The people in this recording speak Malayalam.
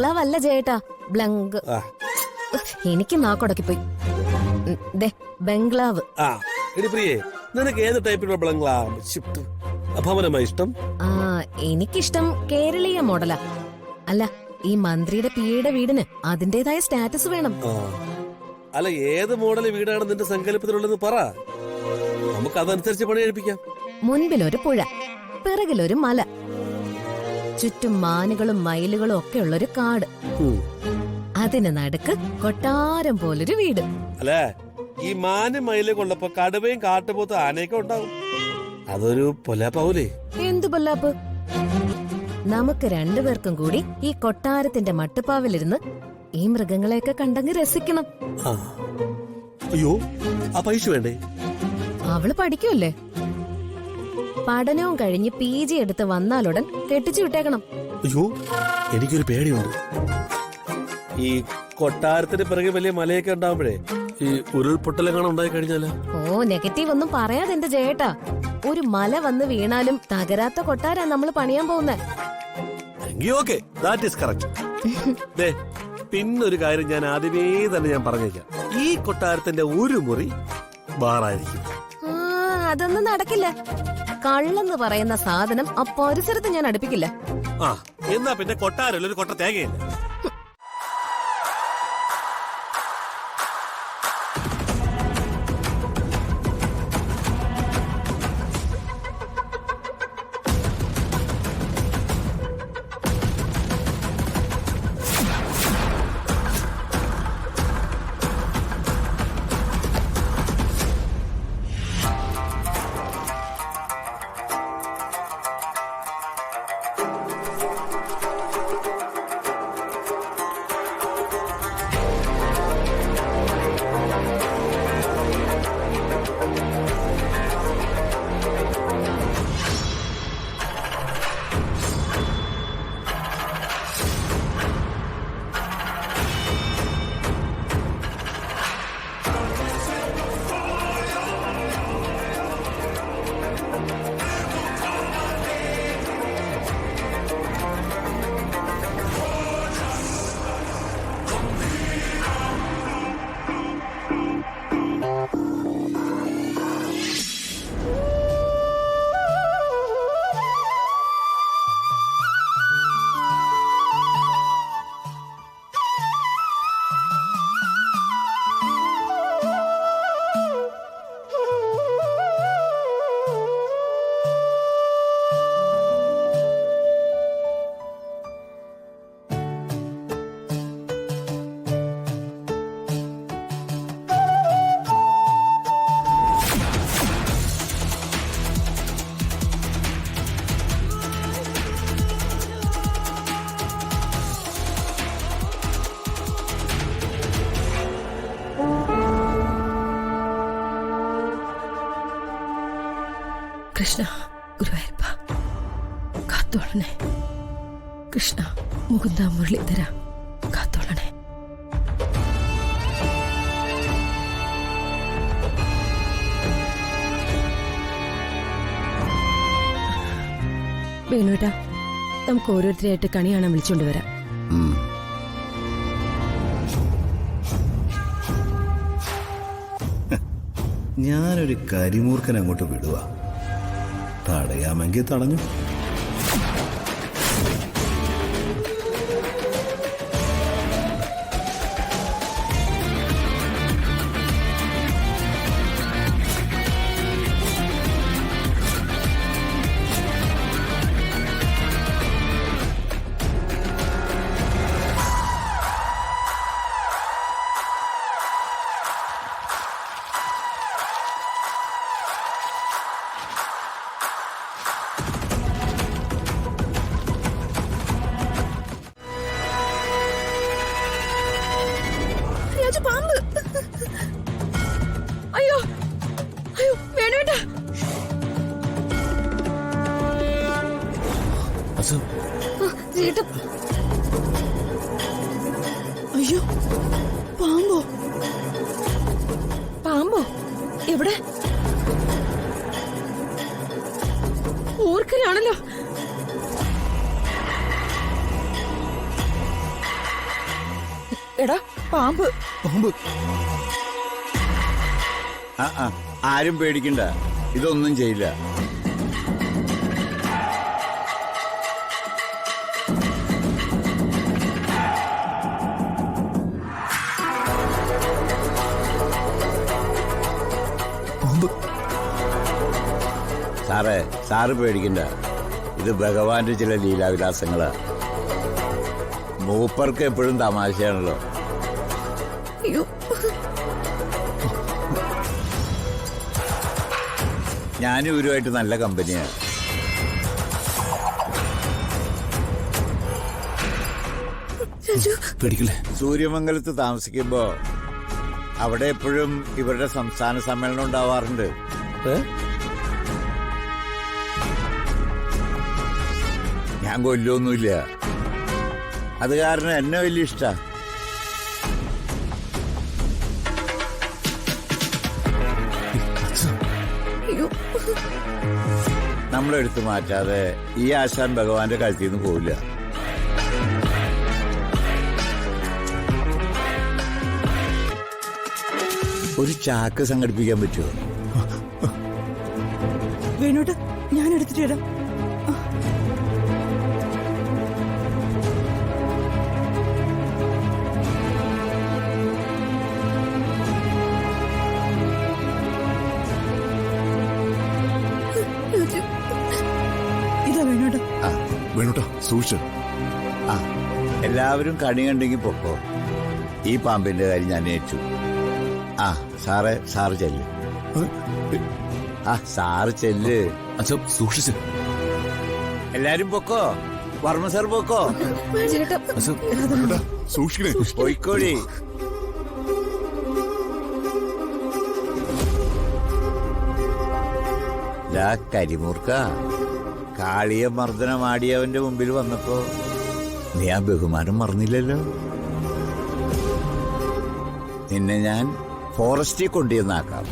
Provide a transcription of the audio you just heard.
ബംഗ്ലാവ് അല്ല ചേട്ടാ, ബ്ലങ്ക്. എനിക്ക് നാക്കൊടക്കി പോയി. ബംഗ്ലാവ്. നിനക്ക് ഏത് ടൈപ്പിലുള്ള ബംഗ്ലാവ് ഭവനമായി ഇഷ്ടം? എനിക്കിഷ്ടം കേരളീയ മോഡലാ. അല്ല, ഈ മന്ത്രിയുടെ പിയുടെ വീടിന് അതിന്റേതായ സ്റ്റാറ്റസ് വേണം. അല്ല, ഏത് മോഡൽ വീടാണ് നിന്റെ സങ്കല്പത്തിലുള്ളത് പറ, നമുക്ക് അതനുസരിച്ച് പണി കഴിപ്പിക്കാം. മുൻപിലൊരു പുഴ, പിറകിലൊരു മല, ചുറ്റും മാനുകളും മയിലുകളും ഒക്കെ ഉള്ളൊരു കാട്, അതിന് നടുക്ക് കൊട്ടാരം പോലൊരു വീട്. അല്ലേ, ഈ മാനും മയിലും കൊള്ളപ്പോ കടുവയും കാട്ടുപോത്ത് ആനയൊക്കെ ഉണ്ടാവും. അതൊരു പൊല്ലാപ്പാവൂലേ? എന്തു പൊല്ലാപ്പ്? നമുക്ക് രണ്ടുപേർക്കും കൂടി ഈ കൊട്ടാരത്തിന്റെ മട്ടുപ്പാവിലിരുന്ന് ഈ മൃഗങ്ങളെയൊക്കെ കണ്ടങ്ങ് രസിക്കണം. അയ്യോ, ആ പൈസ വേണ്ടേ? അവള് പഠിക്കുമല്ലേ, പഠനവും കഴിഞ്ഞ് PG എടുത്ത് വന്നാലുടൻ കെട്ടിച്ചു വിട്ടേക്കണം. അയ്യോ, എനിക്കൊരു പേടിയുണ്ട്. ഈ കൊട്ടാരത്തിന് പിറകെ വലിയ മലയൊക്കെ ഉണ്ടാവുമ്പോഴേ ഈ ഉരുൾപൊട്ടലെങ്ങാനും ഉണ്ടായി കഴിഞ്ഞാലോ? നെഗറ്റീവ് ഒന്നും പറയാതെ എന്റെ ചേട്ടാ, ഒരു മല വന്ന് വീണാലും തകരാത്ത കൊട്ടാരാ നമ്മൾ പണിയാൻ പോകുന്നേ. പിന്നൊരു കാര്യം ഞാൻ ആദ്യമേ തന്നെ ഞാൻ പറഞ്ഞേക്കാം, ഈ കൊട്ടാരത്തിന്റെ ഒരു മുറി ബാറായിരിക്കും. അതൊന്നും നടക്കില്ല. കള്ളെന്ന് പറയുന്ന സാധനം ആ പരിസരത്ത് ഞാൻ അടുപ്പിക്കില്ല. എന്നാ പിന്നെ കൊട്ടാരല്ല, ഒരു കൊട്ട തേങ്ങയില്ല. കൃഷ്ണ ഗുരുവായൂരപ്പ കാത്തോളണേ. കൃഷ്ണ മുകുന്ദ മുരളീധര കാത്തോളണേ. വേണുവേട്ടാ, നമുക്ക് ഓരോരുത്തരെയായിട്ട് കണി കാണാൻ വിളിച്ചോണ്ട് വരാം. ഞാനൊരു കരിമൂർഖൻ അങ്ങോട്ട് വിടുക, തടയാമെങ്കിൽ തടഞ്ഞു. പാമ്പ്! അയ്യോ അയ്യോ, വേണേട്ടാ. അയ്യോ, പാമ്പോ? പാമ്പോ എവിടെ? ഓർക്കനാണല്ലോ. എടാ പാമ്പ്. ആരും പേടിക്കണ്ട, ഇതൊന്നും ചെയ്യില്ല. സാറ് പേടിക്കണ്ട, ഇത് ഭഗവാന്റെ ചില ലീലാവിലാസങ്ങളാ. മൂപ്പർക്ക് എപ്പോഴും തമാശയാണല്ലോ. അയ്യോ, ഞാനും ഇവരുമായിട്ട് നല്ല കമ്പനിയാണ്. പേടിക്കില്ലേ? സൂര്യമംഗലത്ത് താമസിക്കുമ്പോ അവിടെ എപ്പോഴും ഇവരുടെ സംസ്ഥാന സമ്മേളനം ഉണ്ടാവാറുണ്ട്. ഞാൻ കൊല്ലൊന്നുമില്ല, അത് കാരണം എന്നെ വലിയ ഇഷ്ടാ. നമ്മളെടുത്തു മാറ്റാതെ ഈ ആശാൻ ഭഗവാന്റെ കഴുത്തിൽ നിന്ന് പോവില്ല. ഒരു ചാക്ക് സംഘടിപ്പിക്കാൻ പറ്റുമോ? വേണോട്ട് ഞാൻ എടുത്തിട്ട് ഇടാം. ഇതാ വേണോട്ട്. വേണോട്ടാ സൂക്ഷിച്ച്. എല്ലാവരും കണി കണ്ടെങ്കിൽ പൊക്കോ. ഈ പാമ്പിന്റെ കാര്യം ഞാൻ ഏറ്റു. സാറ് ചെല്ല്. സാറ് ചെല്ല്. അച്ഛാ സൂക്ഷിച്ച്. എല്ലാരും പൊക്കോ. വർമ്മ സാർ പൊക്കോ. സൂക്ഷിക്കണേ. പോയിക്കോടി. കരിമൂർക്ക, കാളിയ മർദ്ദനമാടിയവന്റെ മുമ്പിൽ വന്നപ്പോ നീ ആ ബഹുമാനം മറന്നില്ലല്ലോ. നിന്നെ ഞാൻ ഫോറസ്റ്റിൽ കൊണ്ടുവന്നാക്കാം.